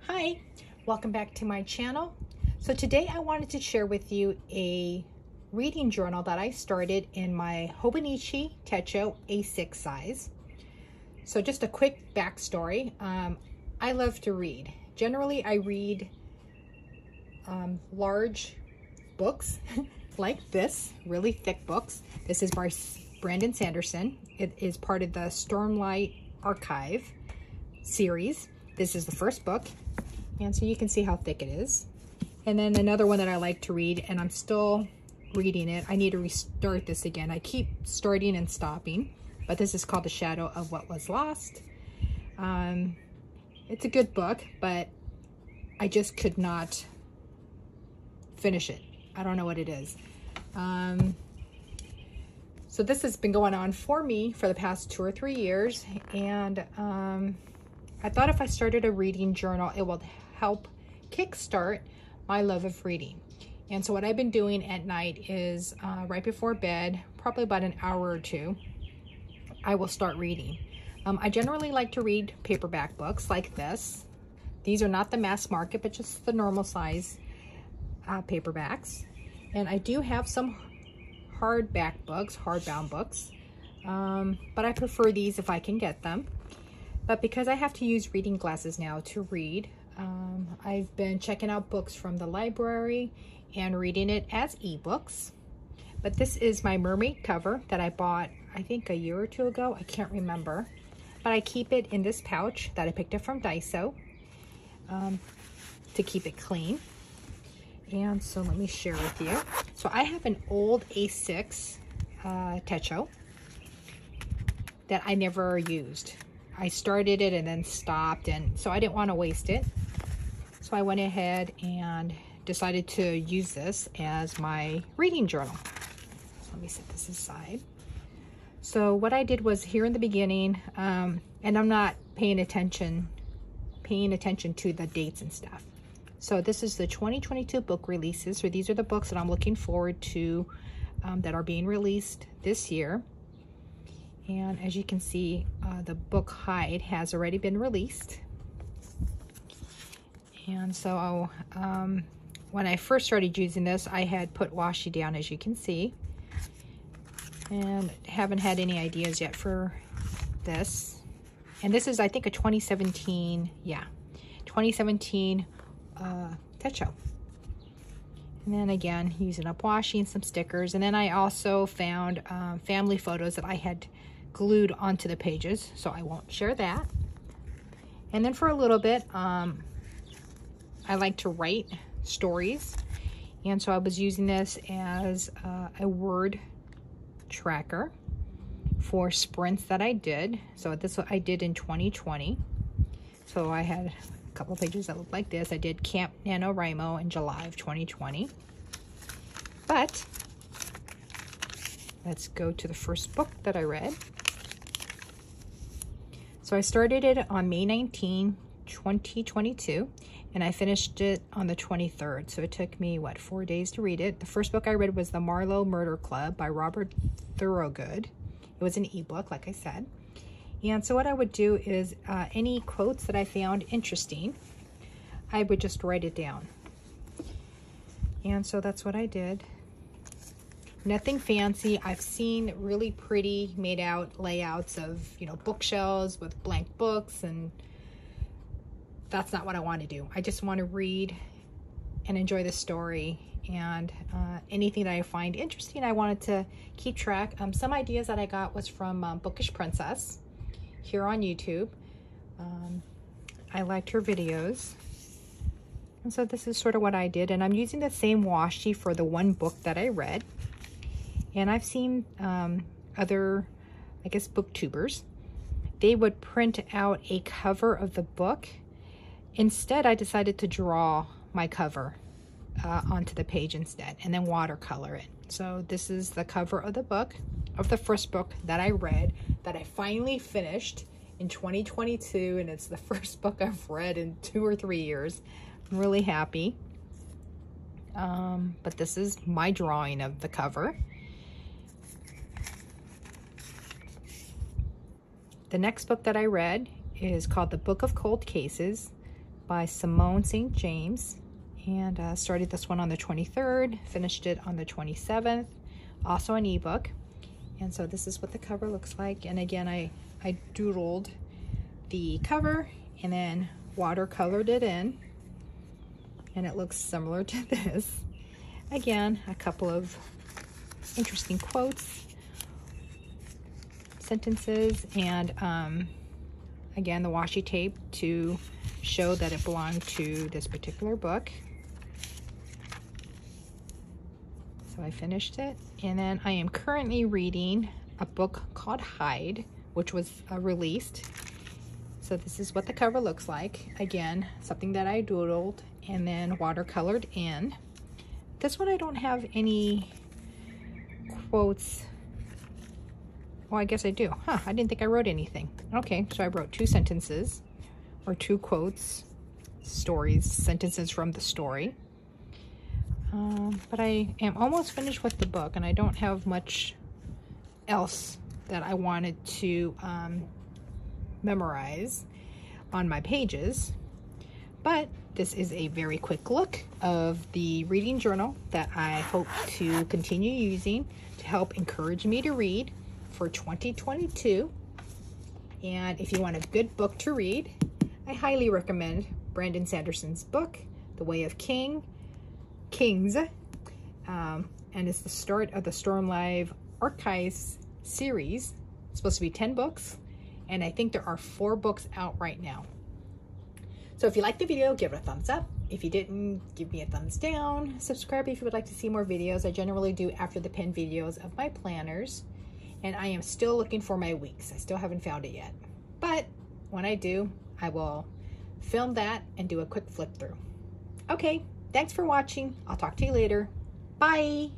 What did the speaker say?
Hi, welcome back to my channel. So today I wanted to share with you a reading journal that I started in my Hobonichi Techo A6 size. So just a quick backstory. I love to read. Generally, I read large books like this, really thick books. This is by Brandon Sanderson. It is part of the Stormlight Archive series. This is the first book, and so you can see how thick it is. And then another one that I like to read, and I'm still reading it. I need to restart this again. I keep starting and stopping, but this is called The Shadow of What Was Lost. It's a good book, but I just could not finish it. I don't know what it is. So this has been going on for me for the past 2 or 3 years, and I thought if I started a reading journal, it would help kickstart my love of reading. And so what I've been doing at night is right before bed, probably about an hour or two, I will start reading. I generally like to read paperback books like this. These are not the mass market, but just the normal size paperbacks. And I do have some hardback books, hardbound books, but I prefer these if I can get them. But because I have to use reading glasses now to read, I've been checking out books from the library and reading it as ebooks. But this is my mermaid cover that I bought, I think a year or two ago. I can't remember. But I keep it in this pouch that I picked up from Daiso to keep it clean. And so let me share with you. So I have an old A6 Techo that I never used. I started it and then stopped, and so I didn't want to waste it. So I went ahead and decided to use this as my reading journal. So let me set this aside. So what I did was here in the beginning, and I'm not paying attention to the dates and stuff. So this is the 2022 book releases. So these are the books that I'm looking forward to that are being released this year. And as you can see, the book Hide has already been released. And so when I first started using this, I had put washi down, as you can see. And haven't had any ideas yet for this. And this is, I think, a 2017, 2017 Techo. And then again, using up washi and some stickers. And then I also found family photos that I had glued onto the pages, so I won't share that. And then for a little bit, I like to write stories, and so I was using this as a word tracker for sprints that I did. So this I did in 2020. So I had a couple pages that looked like this. I did Camp NaNoWriMo in July of 2020. But let's go to the first book that I read. So I started it on May 19, 2022, and I finished it on the 23rd. So it took me, 4 days to read it. The first book I read was The Marlowe Murder Club by Robert Thorogood. It was an ebook, like I said. And so what I would do is any quotes that I found interesting, I would just write it down. And so that's what I did. Nothing fancy. I've seen really pretty made out layouts of, bookshelves with blank books, and that's not what I want to do. I just want to read and enjoy the story, and anything that I find interesting, I wanted to keep track. Some ideas that I got was from Bookish Princess here on YouTube. I liked her videos. And so this is sort of what I did, and I'm using the same washi for the one book that I read. And I've seen other, I guess, booktubers. They would print out a cover of the book. Instead, I decided to draw my cover onto the page instead, and then watercolor it. So this is the cover of the book, of the first book that I read, that I finally finished in 2022, and it's the first book I've read in 2 or 3 years. I'm really happy. But this is my drawing of the cover. The next book that I read is called The Book of Cold Cases by Simone St. James. And started this one on the 23rd, finished it on the 27th, also an ebook. And so this is what the cover looks like. And again, I doodled the cover and then watercolored it in. And it looks similar to this. Again, a couple of interesting quotes, sentences, and again, the washi tape to show that it belonged to this particular book. So I finished it, and then I am currently reading a book called Hide, which was released. So this is what the cover looks like. Again, something that I doodled and then watercolored in. This one I don't have any quotes. Well, I guess I do. Huh, I didn't think I wrote anything. Okay, so I wrote 2 sentences, or 2 quotes, stories, sentences from the story. But I am almost finished with the book, and I don't have much else that I wanted to memorize on my pages. But this is a very quick look of the reading journal that I hope to continue using to help encourage me to read for 2022. And if you want a good book to read, I highly recommend Brandon Sanderson's book, The Way of Kings. And it's the start of the Storm Live Archives series. It's supposed to be 10 books, and I think there are 4 books out right now. So if you liked the video, give it a thumbs up. If you didn't, give me a thumbs down. Subscribe if you would like to see more videos. I generally do after the pen videos of my planners. And I am still looking for my weeks. I still haven't found it yet. But when I do, I will film that and do a quick flip through. Okay, thanks for watching. I'll talk to you later. Bye.